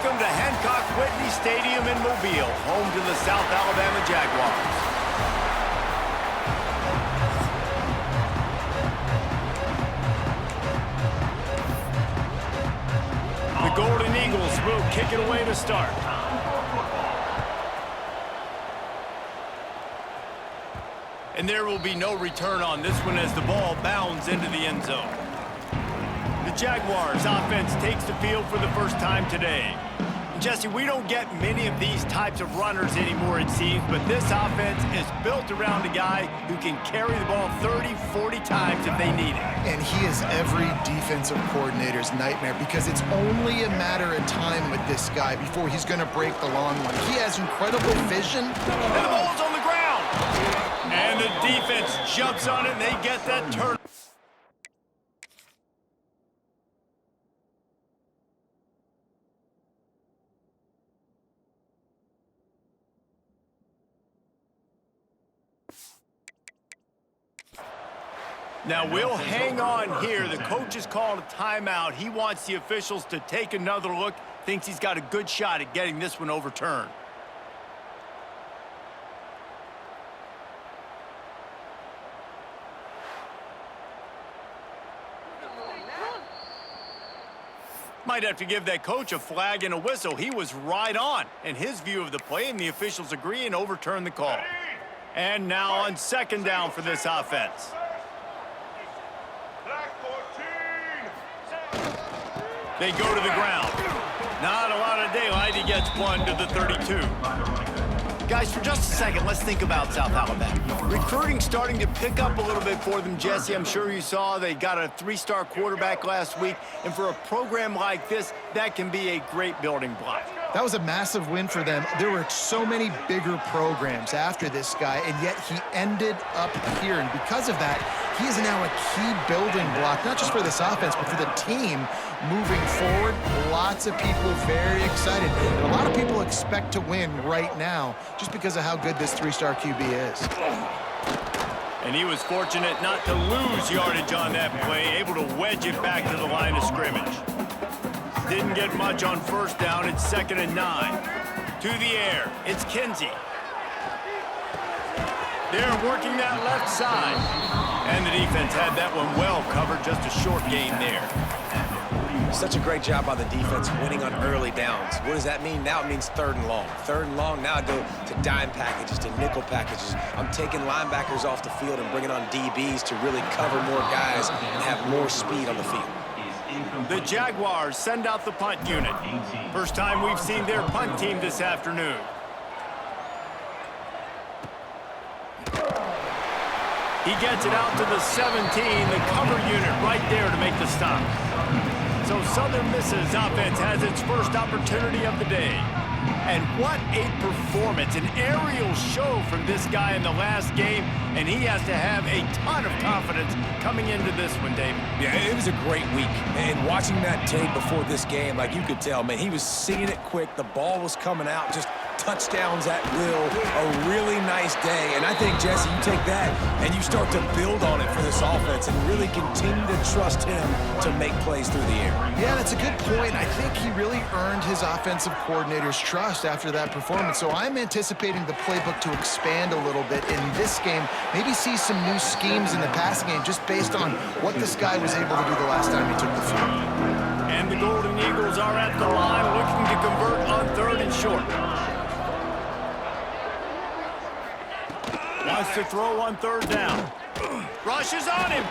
Welcome to Hancock-Whitney Stadium in Mobile, home to the South Alabama Jaguars. The Golden Eagles will kick it away to start. And there will be no return on this one as the ball bounds into the end zone. The Jaguars offense takes the field for the first time today. Jesse, we don't get many of these types of runners anymore, it seems, but this offense is built around a guy who can carry the ball 30, 40 times if they need it. And he is every defensive coordinator's nightmare because it's only a matter of time with this guy before he's going to break the long one. He has incredible vision. And the ball's on the ground. And the defense jumps on it, and they get that turn. Now, we'll hang on here. The coach has called a timeout. He wants the officials to take another look. Thinks he's got a good shot at getting this one overturned. Might have to give that coach a flag and a whistle. He was right on in his view of the play, and the officials agree and overturn the call. And now on second down for this offense. They go to the ground. Not a lot of daylight. He gets one to the 32. Guys, for just a second, let's think about South Alabama. Recruiting starting to pick up a little bit for them, Jesse. I'm sure you saw they got a 3-star quarterback last week. And for a program like this, that can be a great building block. That was a massive win for them. There were so many bigger programs after this guy, and yet he ended up here. And because of that, he is now a key building block, not just for this offense, but for the team moving forward. Lots of people very excited. And a lot of people expect to win right now just because of how good this 3-star QB is. And he was fortunate not to lose yardage on that play, able to wedge it back to the line of scrimmage. Didn't get much on first down. It's 2nd and 9. To the air. It's Kinsey. They're working that left side. And the defense had that one well covered. Just a short gain there. Such a great job by the defense winning on early downs. What does that mean? Now it means 3rd and long. 3rd and long, now I go to dime packages, to nickel packages. I'm taking linebackers off the field and bringing on DBs to really cover more guys and have more speed on the field. The Jaguars send out the punt unit. First time we've seen their punt team this afternoon. He gets it out to the 17, the cover unit right there to make the stop. So Southern Miss's offense has its first opportunity of the day. And what a performance, an aerial show from this guy in the last game, and he has to have a ton of confidence coming into this one, David. Yeah, it was a great week, and watching that tape before this game, like you could tell, man, he was seeing it quick, the ball was coming out, just touchdowns at will, a really nice day. And I think, Jesse, you take that and you start to build on it for this offense and really continue to trust him to make plays through the air. Yeah, that's a good point. I think he really earned his offensive coordinator's trust after that performance. So I'm anticipating the playbook to expand a little bit in this game, maybe see some new schemes in the passing game just based on what this guy was able to do the last time he took the field. And the Golden Eagles are at the line looking to convert on 3rd and short. Wants to throw on 3rd down. Rushes on him.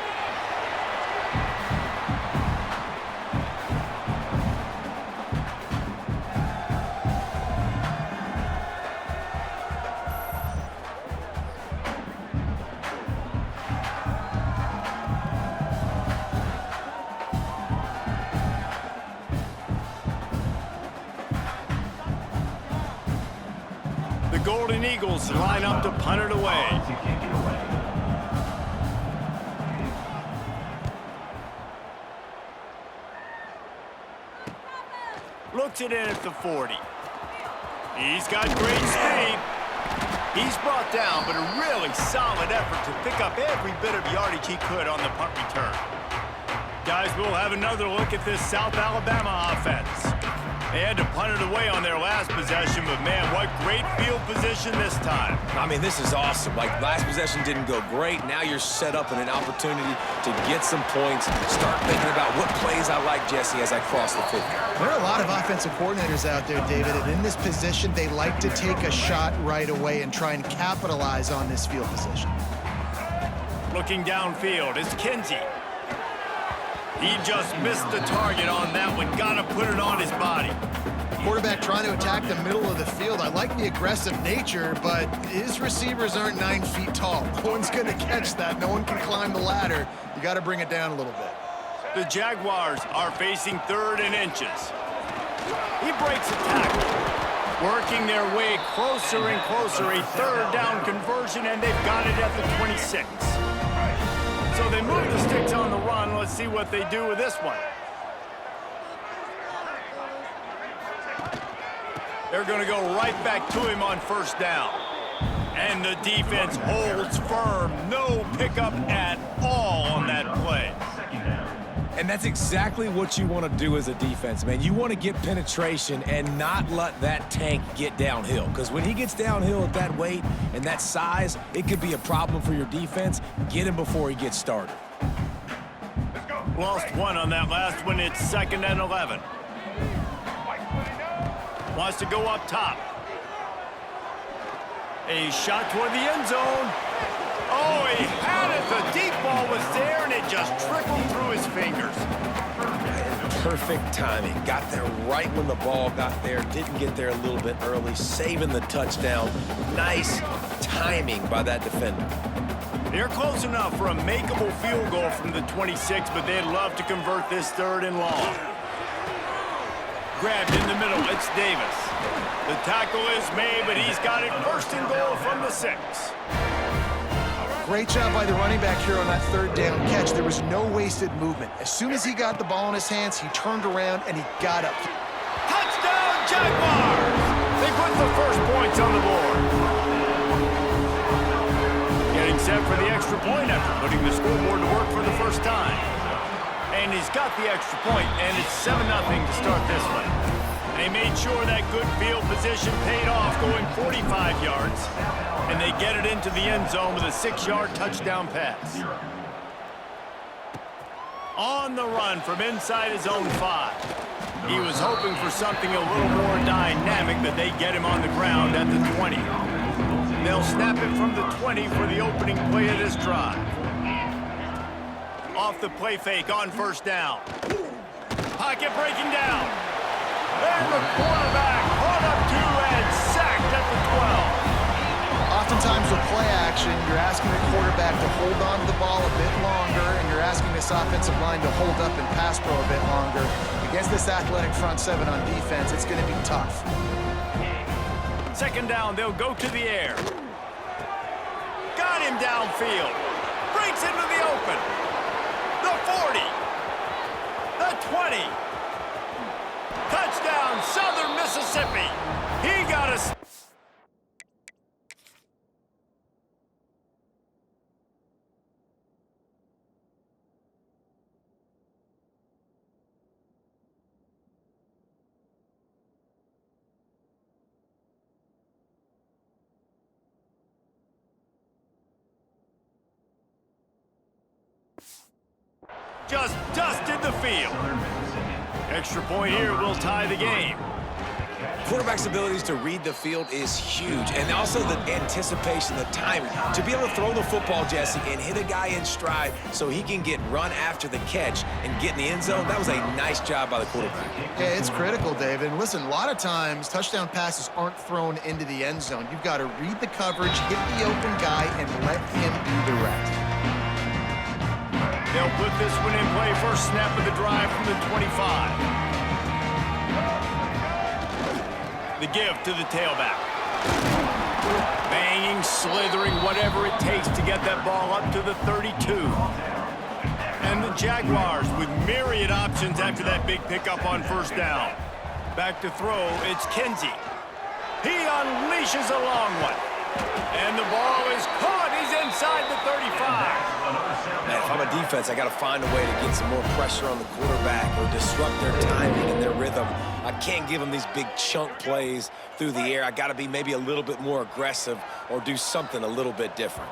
The Golden Eagles line up to punt it away. Looks it in at the 40. He's got great speed. He's brought down, but a really solid effort to pick up every bit of yardage he could on the punt return. Guys, we'll have another look at this South Alabama offense. They had to punt it away on their last possession, but man, what great field position this time. I mean, this is awesome. Like, last possession didn't go great. Now you're set up in an opportunity to get some points. Start thinking about what plays I like, Jesse, as I cross the 50. There are a lot of offensive coordinators out there, David, and in this position, they like to take a shot right away and try and capitalize on this field position. Looking downfield, it's Kinsey. He just missed the target on that one. Got to put it on his body. Quarterback trying to attack the middle of the field. I like the aggressive nature, but his receivers aren't 9 feet tall. No one's going to catch that. No one can climb the ladder. You got to bring it down a little bit. The Jaguars are facing 3rd and inches. He breaks a tackle, working their way closer and closer. A 3rd down conversion, and they've got it at the 26. So they move the sticks on the run. Let's see what they do with this one. They're going to go right back to him on 1st down. And the defense holds firm. No pickup at all on that play. And that's exactly what you want to do as a defense, man. You want to get penetration and not let that tank get downhill. Because when he gets downhill at that weight and that size, it could be a problem for your defense. Get him before he gets started. Lost one on that last one. It's 2nd and 11. Wants to go up top. A shot toward the end zone. Oh, he had it. The deep ball was there, and it just trickled through his fingers. Perfect timing. Got there right when the ball got there. Didn't get there a little bit early, saving the touchdown. Nice timing by that defender. They're close enough for a makeable field goal from the 26, but they'd love to convert this 3rd and long. Grabbed in the middle, it's Davis. The tackle is made, but he's got it 1st and goal from the 6. Great job by the running back here on that 3rd down catch. There was no wasted movement. As soon as he got the ball in his hands, he turned around and he got up. Touchdown, Jaguars! They put the first points on the board. Getting set for the extra point after putting the scoreboard to work for the first time. And he's got the extra point, and it's 7-0 to start this one. They made sure that good field position paid off, going 45 yards. And they get it into the end zone with a 6-yard touchdown pass. On the run from inside his own 5. He was hoping for something a little more dynamic, but they get him on the ground at the 20. They'll snap it from the 20 for the opening play of this drive. Off the play fake on 1st down. Pocket breaking down. And the quarterback caught up to and sacked at the 12. Oftentimes with play action, you're asking the quarterback to hold on to the ball a bit longer, and you're asking this offensive line to hold up and pass pro a bit longer. Against this athletic front 7 on defense, it's going to be tough. 2nd down, they'll go to the air. Got him downfield. Breaks into the open. The 40. The 20. Touchdown, Southern Mississippi. He got us. Just dusted the field. Extra point here will tie the game. Quarterback's abilities to read the field is huge, and also the anticipation, the timing. To be able to throw the football, Jesse, and hit a guy in stride so he can get run after the catch and get in the end zone, that was a nice job by the quarterback. Yeah, it's critical, David. And listen, a lot of times, touchdown passes aren't thrown into the end zone. You've got to read the coverage, hit the open guy, and let him do the rest. They'll put this one in play. First snap of the drive from the 25. The give to the tailback. Banging, slithering, whatever it takes to get that ball up to the 32. And the Jaguars with myriad options after that big pickup on 1st down. Back to throw, it's Kinsey. He unleashes a long one. And the ball is caught. He's inside the 35. Man, if I'm a defense, I got to find a way to get some more pressure on the quarterback or disrupt their timing and their rhythm. I can't give them these big chunk plays through the air. I got to be maybe a little bit more aggressive or do something a little bit different.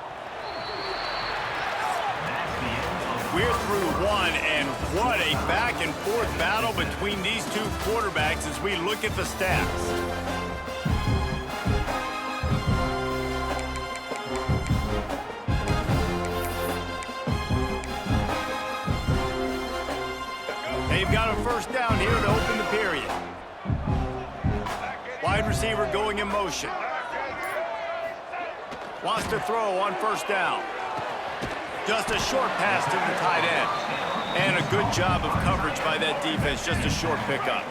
We're through one, and what a back-and-forth battle between these two quarterbacks as we look at the stats. They've got a first down here to open the period. Wide receiver going in motion. Wants to throw on first down. Just a short pass to the tight end. And a good job of coverage by that defense, just a short pickup.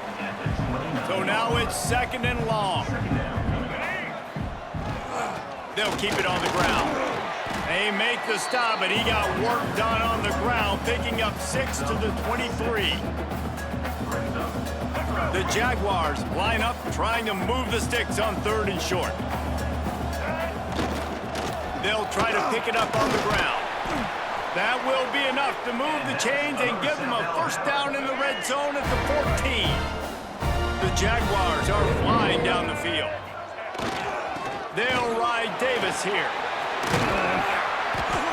So now it's second and long. They'll keep it on the ground. They make the stop, but he got work done on the ground, picking up 6 to the 23. The Jaguars line up, trying to move the sticks on third and short. They'll try to pick it up on the ground. That will be enough to move the chains and give them a first down in the red zone at the 14. The Jaguars are flying down the field. They'll ride Davis here.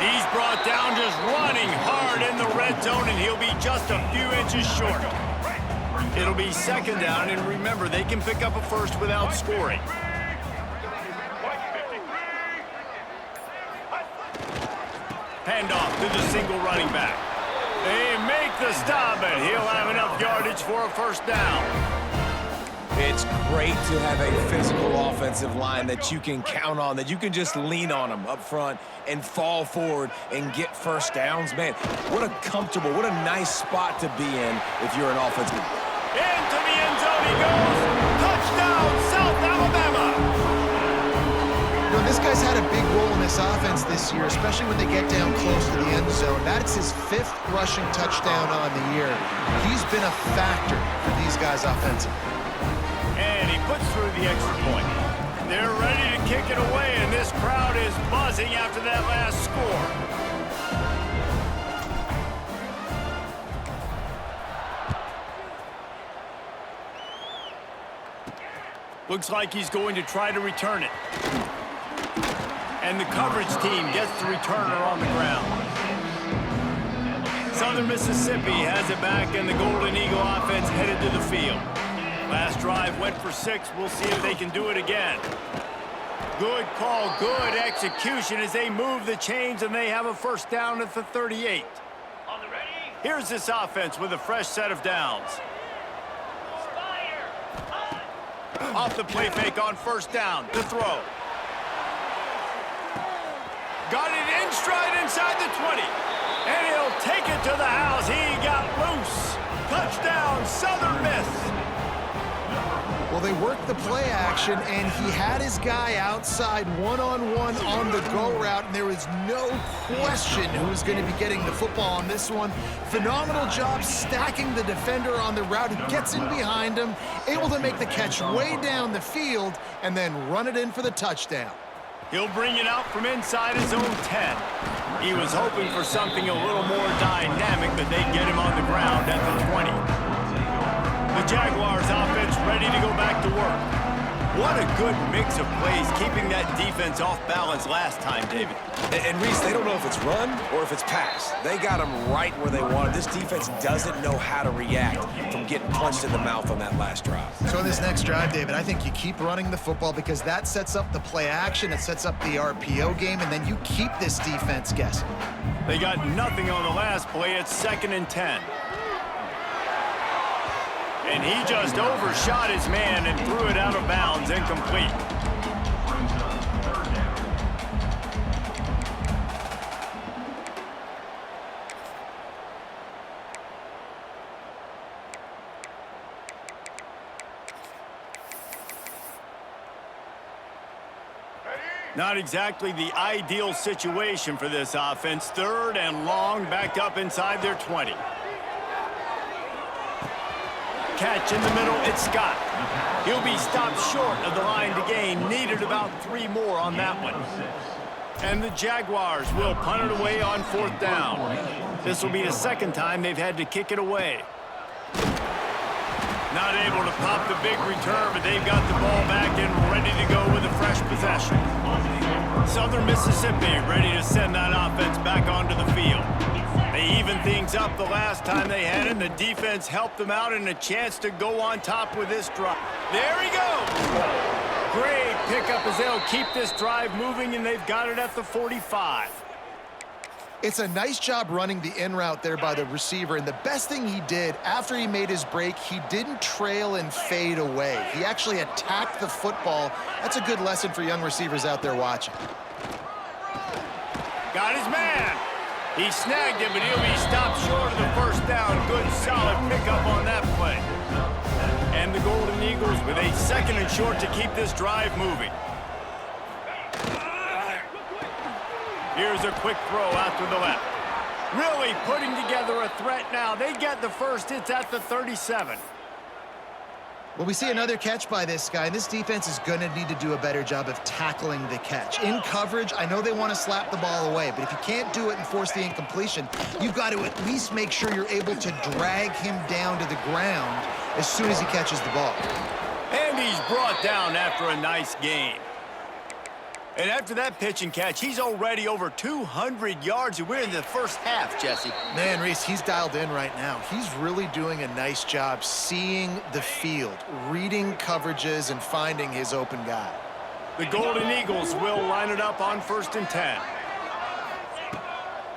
He's brought down just running hard in the red zone, and he'll be just a few inches short. It'll be second down, and remember, they can pick up a first without scoring. Handoff to the single running back. They make the stop, and he'll have enough yardage for a first down. It's great to have a physical offensive line that you can count on, that you can just lean on them up front and fall forward and get first downs. Man, what a comfortable, what a nice spot to be in if you're an offensive. Into the end zone he goes. Touchdown, South Alabama. You know, this guy's had a big role in this offense this year, especially when they get down close to the end zone. That's his 5th rushing touchdown on the year. He's been a factor for these guys offensively. And he puts through the extra point. They're ready to kick it away, and this crowd is buzzing after that last score. Looks like he's going to try to return it. And the coverage team gets the returner on the ground. Southern Mississippi has it back, and the Golden Eagle offense headed to the field. Last drive went for 6. We'll see if they can do it again. Good call, good execution as they move the chains, and they have a first down at the 38. Here's this offense with a fresh set of downs. Off the play fake on first down to throw. Got it in stride inside the 20. And he'll take it to the house. He got loose. Touchdown, Southern Miss. Well, they worked the play action, and he had his guy outside one-on-one on the go route, and there was no question who was going to be getting the football on this one. Phenomenal job stacking the defender on the route. He gets in behind him, able to make the catch way down the field, and then run it in for the touchdown. He'll bring it out from inside his own 10. He was hoping for something a little more dynamic, but they get him on the ground at the 20. The Jaguars offense ready to go back to work. What a good mix of plays, keeping that defense off balance last time, David. And Reese, they don't know if it's run or if it's pass. They got them right where they wanted. This defense doesn't know how to react from getting punched in the mouth on that last drive. So in this next drive, David, I think you keep running the football because that sets up the play action, it sets up the RPO game, and then you keep this defense guessing. They got nothing on the last play. It's 2nd and 10. And he just overshot his man and threw it out of bounds, incomplete. Not exactly the ideal situation for this offense. 3rd and long, back up inside their 20. Catch in the middle, it's Scott. He'll be stopped short of the line to gain Needed about 3 more on that one. And the Jaguars will punt it away on 4th down. This will be the second time they've had to kick it away. Not able to pop the big return, but they've got the ball back and ready to go with a fresh possession. Southern Mississippi ready to send that offense back onto the field. They evened things up the last time they had it, and the defense helped them out and a chance to go on top with this drive. There he goes! Great pickup as they'll keep this drive moving, and they've got it at the 45. It's a nice job running the in route there by the receiver, and the best thing he did after he made his break, he didn't trail and fade away. He actually attacked the football. That's a good lesson for young receivers out there watching. Got his man. He snagged him, but he'll be stopped short of the first down. Good, solid pickup on that play. And the Golden Eagles with a 2nd and short to keep this drive moving. Here's a quick throw out to the left. Really putting together a threat now. They get the first. It's at the 37. Well, we see another catch by this guy. This defense is going to need to do a better job of tackling the catch. In coverage, I know they want to slap the ball away, but if you can't do it and force the incompletion, you've got to at least make sure you're able to drag him down to the ground as soon as he catches the ball. And he's brought down after a nice game. And after that pitch and catch, he's already over 200 yards, and we're in the first half, Jesse. Man, Reese, he's dialed in right now. He's really doing a nice job seeing the field, reading coverages, and finding his open guy. The Golden Eagles will line it up on 1st and 10.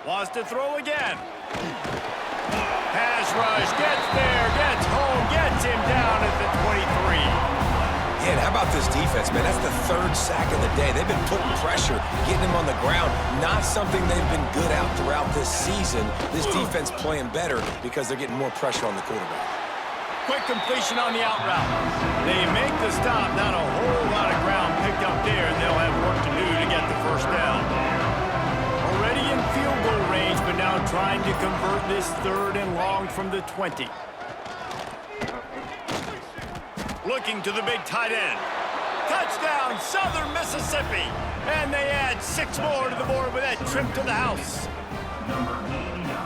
Wants to throw again. Pass rush, gets there, gets home, gets him down at the 23. Yeah, and how about this defense, man? That's the 3rd sack of the day. They've been putting pressure, getting him on the ground. Not something they've been good at throughout this season. This defense playing better because they're getting more pressure on the quarterback. Quick completion on the out route. They make the stop. Not a whole lot of ground picked up there, and they'll have work to do to get the first down. Already in field goal range, but now trying to convert this 3rd and long from the 20. Looking to the big tight end. Touchdown, Southern Mississippi. And they add 6 more to the board with that trip to the house.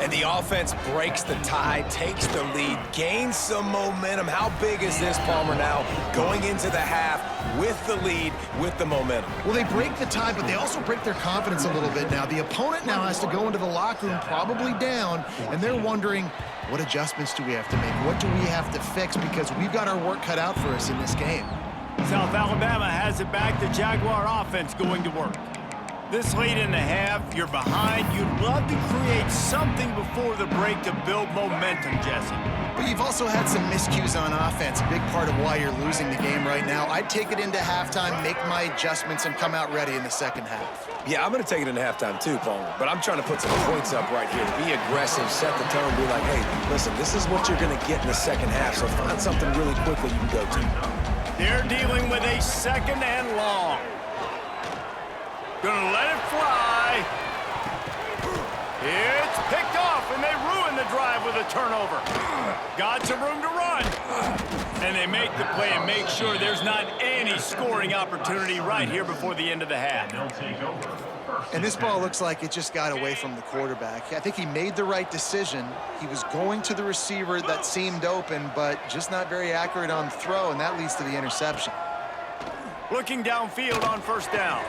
And the offense breaks the tie, takes the lead, gains some momentum. How big is this, Palmer, now going into the half with the lead, with the momentum? Well, they break the tie, but they also break their confidence a little bit now. The opponent now has to go into the locker room probably down, and they're wondering, what adjustments do we have to make? What do we have to fix? Because we've got our work cut out for us in this game. South Alabama has it back. The Jaguar offense going to work. This late in the half, you're behind. You'd love to create something before the break to build momentum, Jesse. But you've also had some miscues on offense, a big part of why you're losing the game right now. I'd take it into halftime, make my adjustments, and come out ready in the second half. Yeah, I'm going to take it into halftime too, Palmer. But I'm trying to put some points up right here. Be aggressive, set the tone, be like, hey, listen, this is what you're going to get in the second half, so find something really quickly you can go to. They're dealing with a 2nd and long. Gonna let it fly. It's picked off, and they ruin the drive with a turnover. Got some room to run. And they make the play and make sure there's not any scoring opportunity right here before the end of the half. And this ball looks like it just got away from the quarterback. I think he made the right decision. He was going to the receiver that seemed open, but just not very accurate on the throw, and that leads to the interception. Looking downfield on 1st down.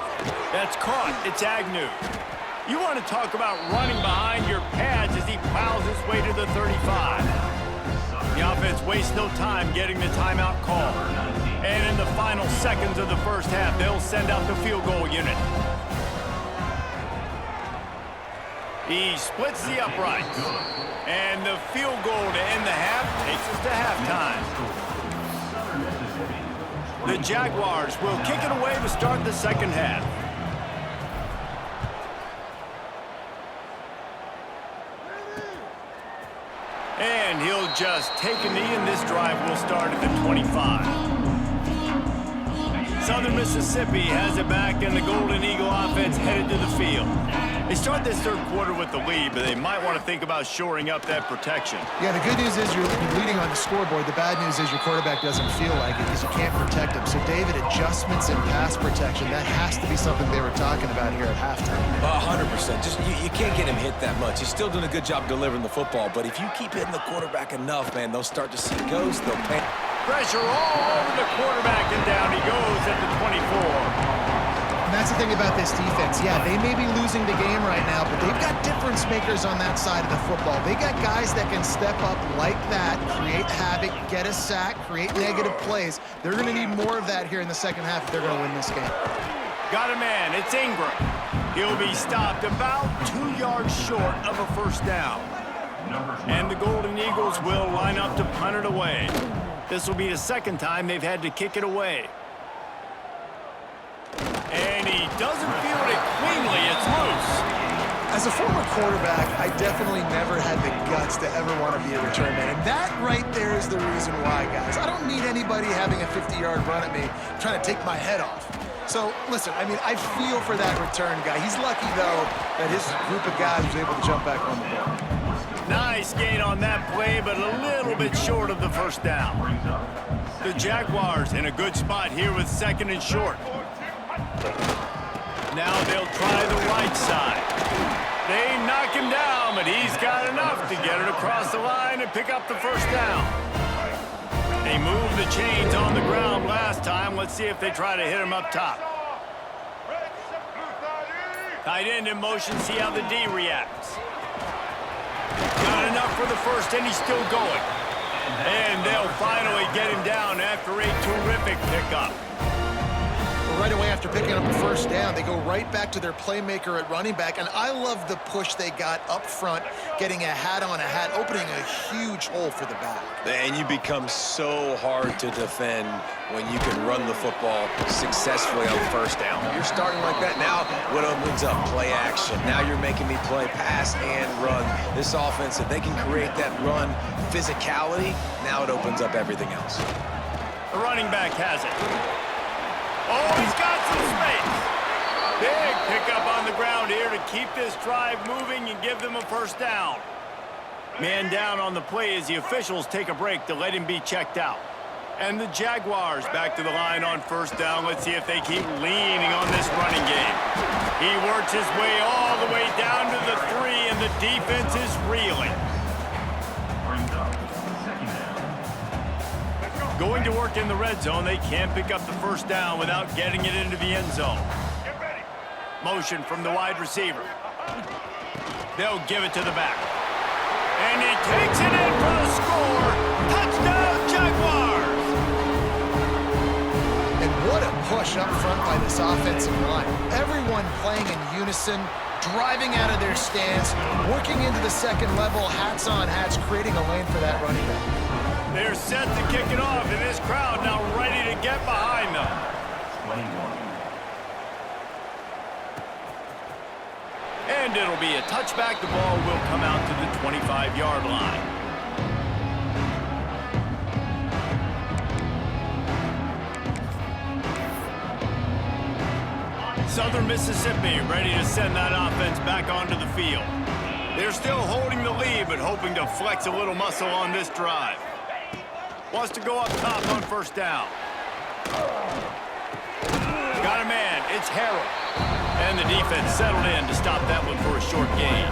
That's caught. It's Agnew. You want to talk about running behind your pads as he plows his way to the 35. The offense wastes no time getting the timeout call. And in the final seconds of the first half, they'll send out the field goal unit. He splits the uprights. And the field goal to end the half takes us to halftime. The Jaguars will kick it away to start the second half. And he'll just take a knee, and this drive will start at the 25. Southern Mississippi has it back, and the Golden Eagle offense headed to the field. They start this third quarter with the lead, but they might want to think about shoring up that protection. Yeah, the good news is you're leading on the scoreboard. The bad news is your quarterback doesn't feel like it because you can't protect him. So, David, adjustments in pass protection, that has to be something they were talking about here at halftime. 100%. Just you can't get him hit that much. He's still doing a good job delivering the football, but if you keep hitting the quarterback enough, man, they'll start to see ghosts. They'll pay. Pressure all over the quarterback, and down he goes at the 24. And that's the thing about this defense. Yeah, they may be losing the game right now, but they've got difference makers on that side of the football. They got guys that can step up like that, create havoc, get a sack, create negative plays. They're going to need more of that here in the second half if they're going to win this game. Got a man. It's Ingram. He'll be stopped about 2 yards short of a first down. And the Golden Eagles will line up to punt it away. This will be the second time they've had to kick it away. And he doesn't field it cleanly. It's loose. As a former quarterback, I definitely never had the guts to ever want to be a return man. And that right there is the reason why, guys. I don't need anybody having a 50-yard run at me trying to take my head off. So, listen, I mean, I feel for that return guy. He's lucky, though, that his group of guys was able to jump back on the ball. Nice gain on that play, but a little bit short of the first down. The Jaguars in a good spot here with second and short. Now they'll try the right side. They knock him down, but he's got enough to get it across the line and pick up the first down. They moved the chains on the ground last time. Let's see if they try to hit him up top. Tight end in motion, see how the D reacts. Got enough for the first, and he's still going. And they'll finally get him down after a terrific pickup. Right away after picking up the first down, they go right back to their playmaker at running back, and I love the push they got up front, getting a hat on a hat, opening a huge hole for the back. And you become so hard to defend when you can run the football successfully on first down. You're starting like that. Now what opens up? Play action. Now you're making me play pass and run. This offense, if they can create that run physicality, now it opens up everything else. The running back has it. Oh, he's got some space. Big pickup on the ground here to keep this drive moving and give them a first down. Man down on the play as the officials take a break to let him be checked out. And the Jaguars back to the line on first down. Let's see if they keep leaning on this running game. He works his way all the way down to the 3, and the defense is reeling. Going to work in the red zone, they can't pick up the first down without getting it into the end zone. Motion from the wide receiver. They'll give it to the back. And he takes it in for the score. Touchdown, Jaguars! And what a push up front by this offensive line. Everyone playing in unison, driving out of their stance, working into the second level, hats on hats, creating a lane for that running back. They're set to kick it off, and this crowd now ready to get behind them. And it'll be a touchback. The ball will come out to the 25-yard line. Southern Mississippi ready to send that offense back onto the field. They're still holding the lead, but hoping to flex a little muscle on this drive. Wants to go up top on first down. Got a man. It's Harrell. And the defense settled in to stop that one for a short gain.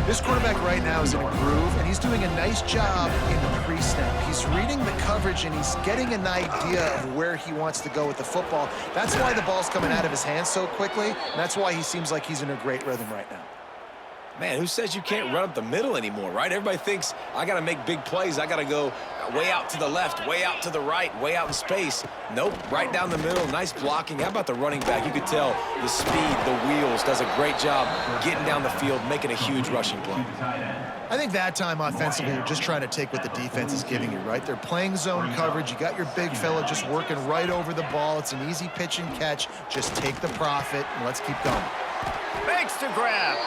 This quarterback right now is in a groove, and he's doing a nice job in the pre-snap. He's reading the coverage, and he's getting an idea of where he wants to go with the football. That's why the ball's coming out of his hands so quickly, and that's why he seems like he's in a great rhythm right now. Man, who says you can't run up the middle anymore, right? Everybody thinks I got to make big plays. I got to go way out to the left, way out to the right, way out in space. Nope, right down the middle, nice blocking. How about the running back? You could tell the speed, the wheels, does a great job getting down the field, making a huge rushing play. I think that time offensively, you're just trying to take what the defense is giving you, right? They're playing zone coverage. You got your big fella just working right over the ball. It's an easy pitch and catch. Just take the profit, and let's keep going. Makes the grab.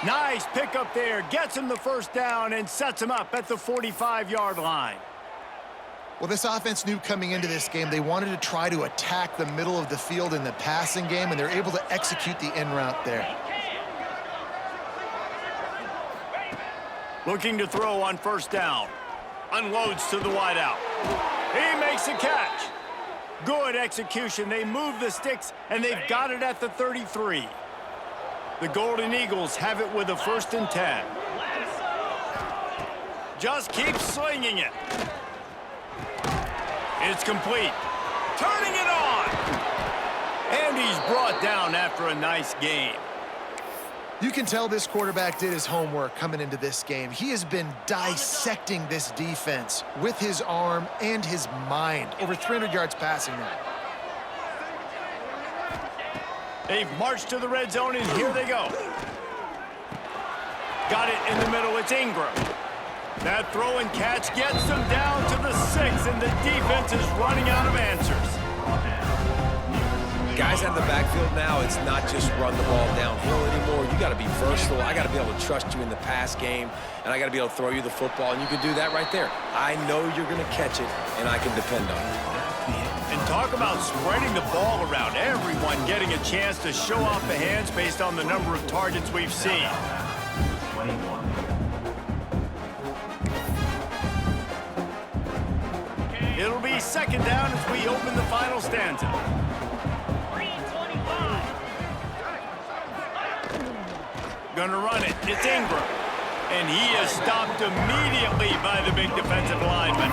Nice pickup there. Gets him the first down and sets him up at the 45-yard line. Well, this offense knew coming into this game they wanted to try to attack the middle of the field in the passing game, and they're able to execute the in route there. Looking to throw on first down. Unloads to the wideout. He makes a catch. Good execution. They move the sticks, and they've got it at the 33. The Golden Eagles have it with a 1st and 10. Just keeps slinging it. It's complete. Turning it on. And he's brought down after a nice game. You can tell this quarterback did his homework coming into this game. He has been dissecting this defense with his arm and his mind. Over 300 yards passing now. They've marched to the red zone, and here they go. Got it in the middle. It's Ingram. That throw and catch gets them down to the 6, and the defense is running out of answers. Guys out of the backfield now, it's not just run the ball downhill anymore. You got to be versatile. I got to be able to trust you in the pass game, and I got to be able to throw you the football, and you can do that right there. I know you're going to catch it, and I can depend on it. And talk about spreading the ball around. Everyone getting a chance to show off the hands based on the number of targets we've seen. It'll be 2nd down as we open the final stanza. Gonna run it. It's Ingram. And he is stopped immediately by the big defensive lineman.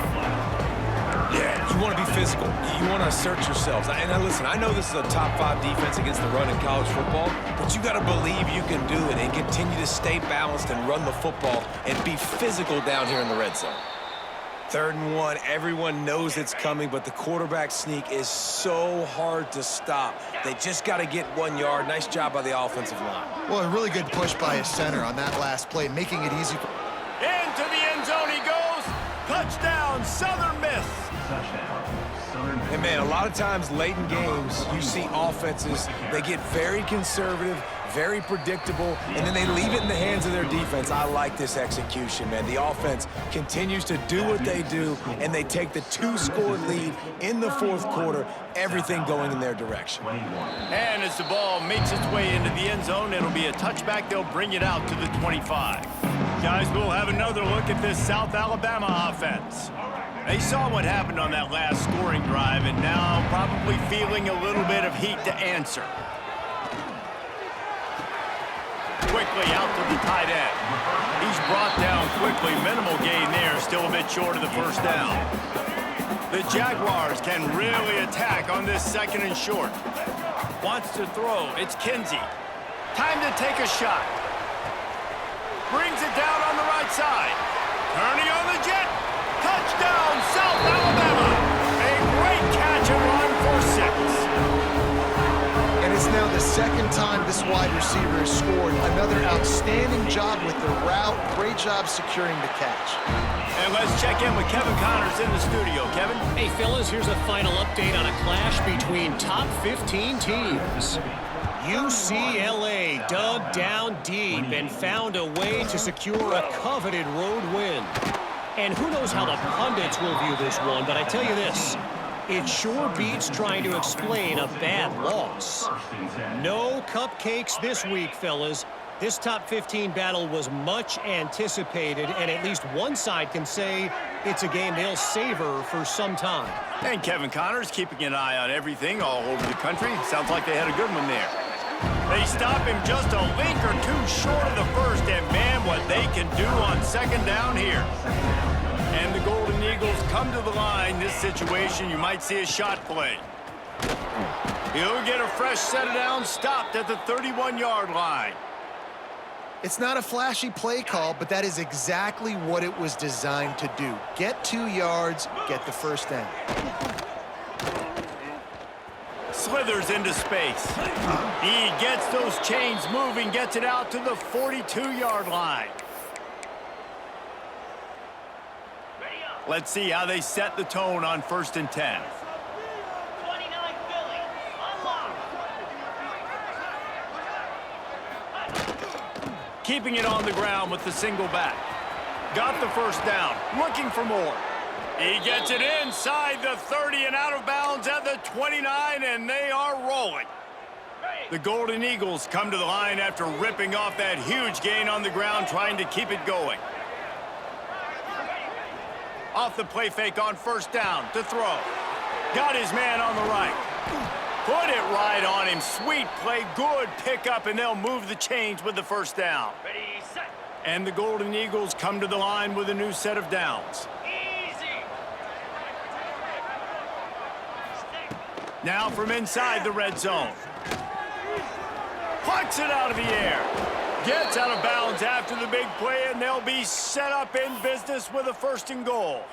Yeah, you want to be physical. You want to assert yourselves. And listen, I know this is a top 5 defense against the run in college football, but you got to believe you can do it and continue to stay balanced and run the football and be physical down here in the red zone. 3rd and 1, everyone knows it's coming, but the quarterback sneak is so hard to stop. They just got to get 1 yard. Nice job by the offensive line. Well, a really good push by his center on that last play, making it easy. Into the end zone he goes. Touchdown, Southern Miss. And man, a lot of times late in games, you see offenses, they get very conservative, very predictable, and then they leave it in the hands of their defense. I like this execution, man. The offense continues to do what they do, and they take the 2-score lead in the 4th quarter, everything going in their direction. And as the ball makes its way into the end zone, it'll be a touchback. They'll bring it out to the 25. Guys, we'll have another look at this South Alabama offense. They saw what happened on that last scoring drive, and now probably feeling a little bit of heat to answer. Quickly out to the tight end. He's brought down quickly. Minimal gain there, still a bit short of the 1st down. The Jaguars can really attack on this 2nd and short. Wants to throw. It's Kinsey. Time to take a shot. Brings it down on the right side. Turning on the jet. Touchdown, South Alabama. A great catch and run for 6. And it's now the 2nd time this wide receiver has scored. Another outstanding job with the route. Great job securing the catch. And let's check in with Kevin Connors in the studio. Kevin? Hey, fellas, here's a final update on a clash between top 15 teams. UCLA dug down deep and found a way to secure a coveted road win. And who knows how the pundits will view this one, but I tell you this, it sure beats trying to explain a bad loss. No cupcakes this week, fellas. This top 15 battle was much anticipated, and at least one side can say it's a game they'll savor for some time. And Kevin Connors keeping an eye on everything all over the country. Sounds like they had a good one there. They stop him just a link or 2 short of the 1st, and man, what they can do on 2nd down here. And the Golden Eagles come to the line. This situation, you might see a shot play. He'll get a fresh set of downs, stopped at the 31-yard line. It's not a flashy play call, but that is exactly what it was designed to do. Get 2 yards, get the 1st down. Slithers into space. He gets those chains moving, gets it out to the 42-yard line. Let's see how they set the tone on 1st and 10. Keeping it on the ground with the single back. Got the 1st down, looking for more. He gets it inside the 30 and out of bounds at the 29, and they are rolling. The Golden Eagles come to the line after ripping off that huge gain on the ground, trying to keep it going. Off the play fake on first down to throw. Got his man on the right. Put it right on him. Sweet play, good pickup, and they'll move the chains with the first down. Ready, set. And the Golden Eagles come to the line with a new set of downs. Now from inside the red zone. Plucks it out of the air. Gets out of bounds after the big play, and they'll be set up in business with a 1st and goal.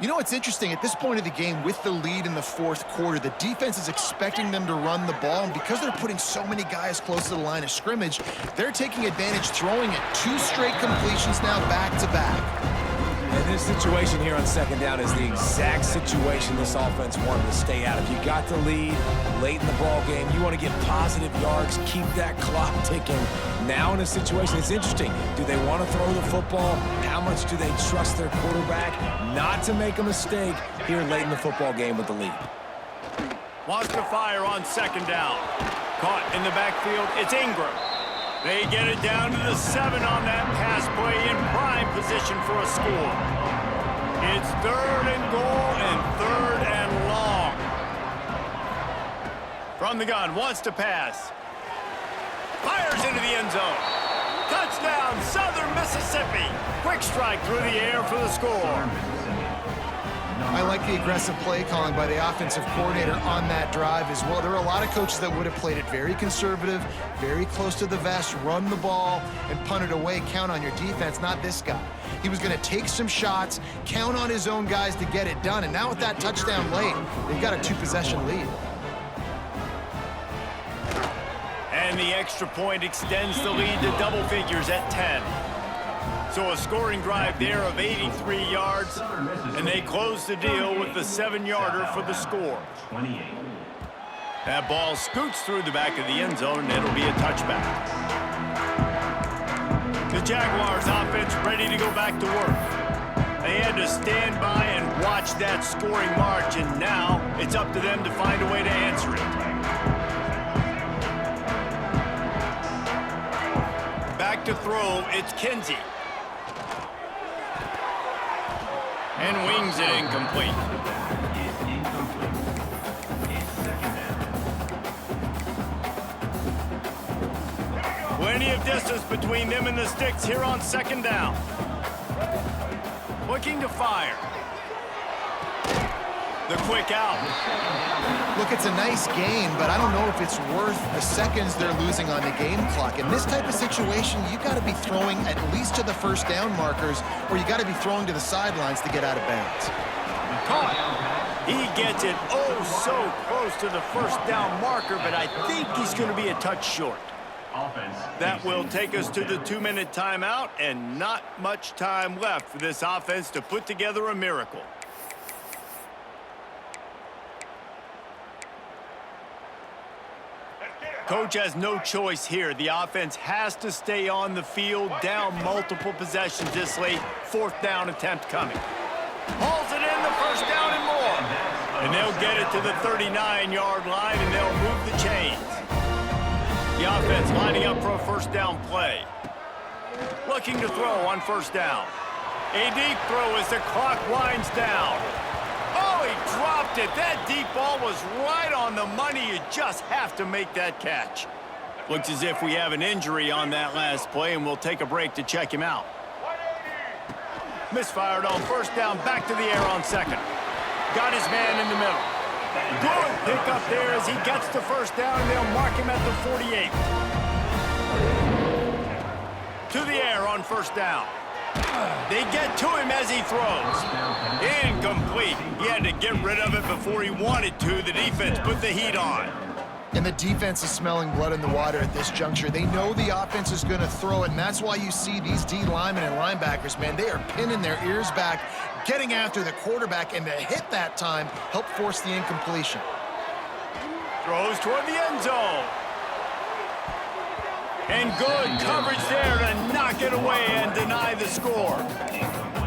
You know what's interesting? At this point of the game, with the lead in the 4th quarter, the defense is expecting them to run the ball, and because they're putting so many guys close to the line of scrimmage, they're taking advantage, throwing it 2 straight completions now back-to-back. And this situation here on 2nd down is the exact situation this offense wanted to stay out of. You got the lead late in the ball game. You want to get positive yards, keep that clock ticking. Now in a situation, it's interesting. Do they want to throw the football? How much do they trust their quarterback not to make a mistake here late in the football game with the lead? Wants to fire on 2nd down. Caught in the backfield. It's Ingram. They get it down to the 7 on that pass play in prime position for a score. It's 3rd and goal and 3rd and long. From the gun, wants to pass. Fires into the end zone. Touchdown, Southern Mississippi. Quick strike through the air for the score. I like the aggressive play calling by the offensive coordinator on that drive as well. There are a lot of coaches that would have played it very conservative, very close to the vest, run the ball, and punt it away. Count on your defense, not this guy. He was going to take some shots, count on his own guys to get it done, and now with that touchdown late, they've got a 2-possession lead. And the extra point extends the lead to double figures at 10. So a scoring drive there of 83 yards, and they close the deal with the 7-yarder for the score. That ball scoots through the back of the end zone, and it'll be a touchback. The Jaguars offense ready to go back to work. They had to stand by and watch that scoring march, and now it's up to them to find a way to answer it. Back to throw, it's Kinsey. And wings it incomplete. Plenty of distance between them and the sticks here on 2nd down. Looking to fire. The quick out. Look, it's a nice game, but I don't know if it's worth the seconds they're losing on the game clock. In this type of situation, you got to be throwing at least to the 1st down markers, or you got to be throwing to the sidelines to get out of bounds. Caught. He gets it so close to the 1st down marker, but I think he's going to be a touch short. That will take us to the 2-minute timeout, and not much time left for this offense to put together a miracle. Coach has no choice here. The offense has to stay on the field, down multiple possessions this late. 4th down attempt coming. Hauls it in, the 1st down and more. And they'll get it to the 39-yard line, and they'll move the chains. The offense lining up for a 1st down play. Looking to throw on 1st down. A deep throw as the clock winds down. Oh, he dropped it. That deep ball was right on the money. You just have to make that catch. Looks as if we have an injury on that last play, and we'll take a break to check him out. Misfired on 1st down, back to the air on 2nd. Got his man in the middle. Good pick up there as he gets to 1st down, and they'll mark him at the 48. To the air on 1st down. They get to him as he throws. Incomplete. He had to get rid of it before he wanted to. The defense put the heat on. And the defense is smelling blood in the water at this juncture. They know the offense is going to throw it, and that's why you see these D linemen and linebackers, man, they are pinning their ears back, getting after the quarterback, and the hit that time helped force the incompletion. Throws toward the end zone. And good coverage there to knock it away and deny the score.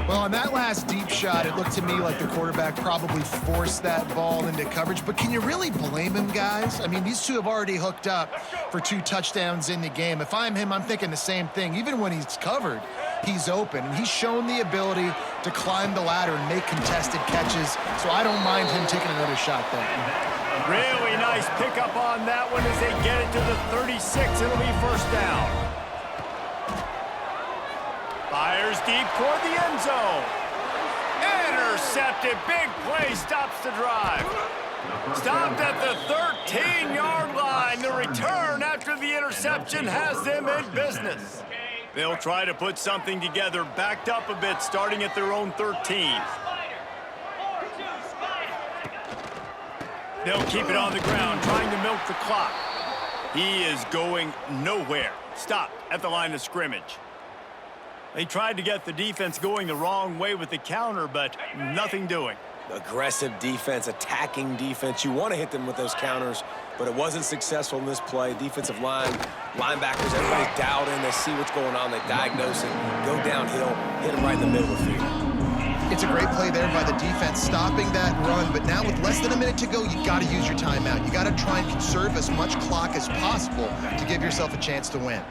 Well, on that last deep shot, it looked to me like the quarterback probably forced that ball into coverage. But can you really blame him, guys? I mean, these two have already hooked up for 2 touchdowns in the game. If I'm him, I'm thinking the same thing. Even when he's covered, he's open. And he's shown the ability to climb the ladder and make contested catches. So I don't mind him taking another shot there. Really nice pickup on that one as they get it to the 36. It'll be first down. Fires deep toward the end zone. Intercepted. Big play stops the drive. Stopped at the 13-yard line. The return after the interception has them in business. They'll try to put something together, backed up a bit, starting at their own 13. They'll keep it on the ground, trying to milk the clock. He is going nowhere. Stopped at the line of scrimmage. They tried to get the defense going the wrong way with the counter, but nothing doing. Aggressive defense, attacking defense. You want to hit them with those counters, but it wasn't successful in this play. Defensive line, linebackers, everybody's dialed in. They see what's going on. They diagnose it, go downhill, hit them right in the middle of the field. It's a great play there by the defense, stopping that run. But now with less than a minute to go, you got to use your timeout. You got to try and conserve as much clock as possible to give yourself a chance to win.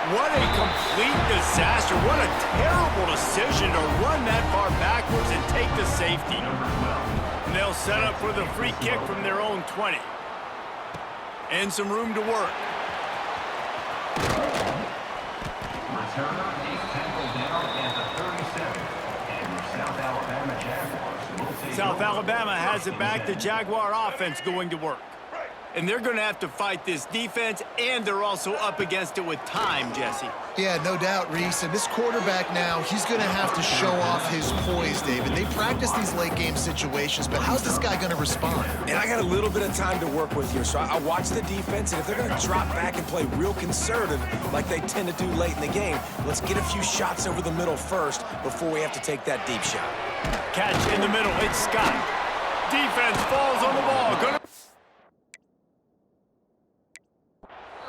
What a complete disaster. What a terrible decision to run that far backwards and take the safety. And they'll set up for the free kick from their own 20. And some room to work. South Alabama has it back. The Jaguar offense going to work. And they're going to have to fight this defense, and they're also up against it with time, Jesse. Yeah, no doubt, Reese. And this quarterback now, he's going to have to show off his poise, David. They practice these late-game situations, but how's this guy going to respond? And I got a little bit of time to work with here, so I watch the defense, and if they're going to drop back and play real conservative like they tend to do late in the game, let's get a few shots over the middle first before we have to take that deep shot. Catch in the middle. It's Scott. Defense falls on the ball. Gonna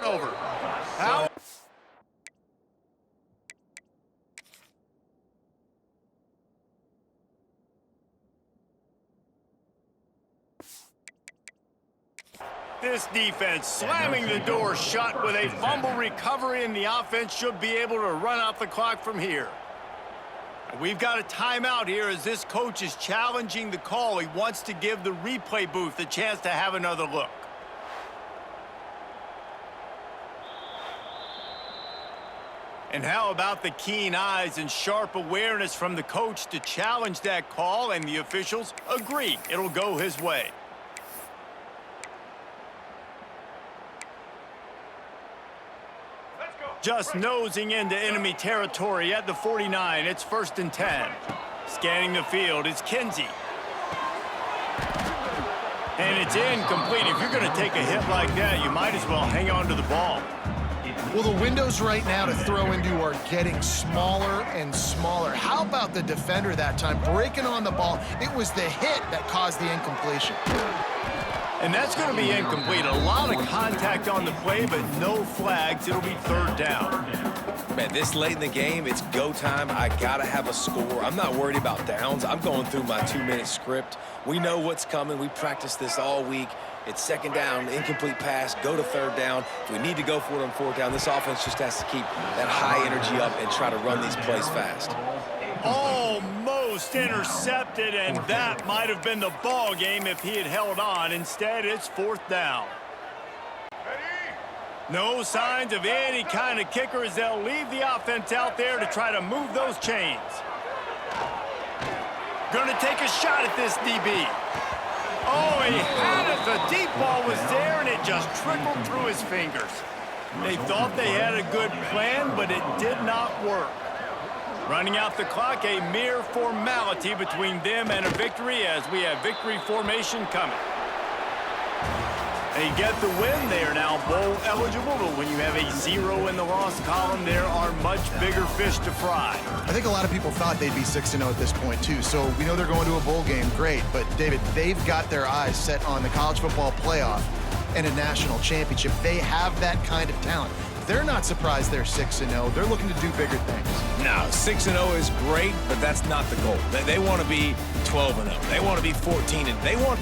over. How? This defense slamming the door shut with a fumble recovery, and the offense should be able to run out the clock from here. We've got a timeout here as this coach is challenging the call. He wants to give the replay booth a chance to have another look. And how about the keen eyes and sharp awareness from the coach to challenge that call, and the officials agree it'll go his way. Just nosing into enemy territory at the 49. It's 1st and 10. Scanning the field, it's Kinsey. And it's incomplete. If you're going to take a hit like that, you might as well hang on to the ball. Well, the windows right now to throw into are getting smaller and smaller. How about the defender that time breaking on the ball? It was the hit that caused the incompletion. And that's going to be incomplete. A lot of contact on the play, but no flags. It'll be 3rd down. Man, this late in the game, it's go time. I got to have a score. I'm not worried about downs. I'm going through my 2-minute script. We know what's coming. We practiced this all week. It's 2nd down, incomplete pass, go to 3rd down. If we need to go for it on 4th down, this offense just has to keep that high energy up and try to run these plays fast. Almost intercepted, and that might have been the ball game if he had held on. Instead, it's 4th down. No signs of any kind of kicker as they'll leave the offense out there to try to move those chains. Going to take a shot at this DB. Oh, he had it. The deep ball was there, and it just trickled through his fingers. They thought they had a good plan, but it did not work. Running out the clock, a mere formality between them and a victory as we have victory formation coming. They get the win. They are now bowl eligible, but when you have a 0 in the loss column, there are much bigger fish to fry. I think a lot of people thought they'd be 6-0 at this point, too. So we know they're going to a bowl game. Great. But, David, they've got their eyes set on the college football playoff and a national championship. They have that kind of talent. they're not surprised they're 6-0. They're looking to do bigger things. No, 6-0 is great, but that's not the goal. They want to be 12-0. They want to be 14-0. They want